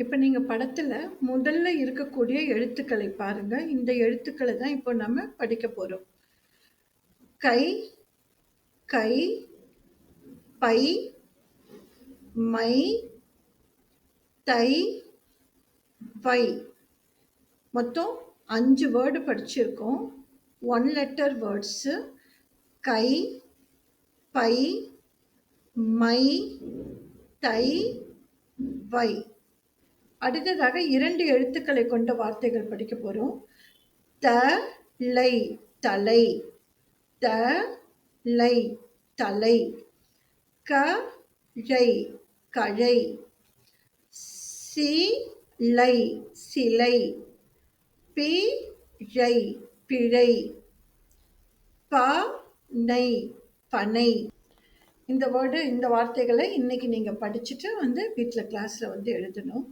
இப்ப நீங்க படத்துல முதல்ல இருக்கக்கூடிய எழுத்துக்களை பாருங்க. இந்த எழுத்துக்கள தான் இப்போ நம்ம படிக்க போறோம். கை, கை, பை, மை, தை, வை. மொத்தம் 5 வேர்டு படிச்சிருக்கோம். 1 லெட்டர் வேர்ட்ஸு. கை, பை, மை, தை, வை. அடுத்ததாக 2 எழுத்துக்களை கொண்ட வார்த்தைகள் படிக்க போறோம். தலை, தலை, தலை, தலை. கழை, கழை. சிலை, சிலை. பிழை, பிழை. பனை, பனை. இந்த வார்த்தைகளை இன்னைக்கு நீங்க படிச்சுட்டு வீட்ல கிளாஸ்ல எழுதணும்.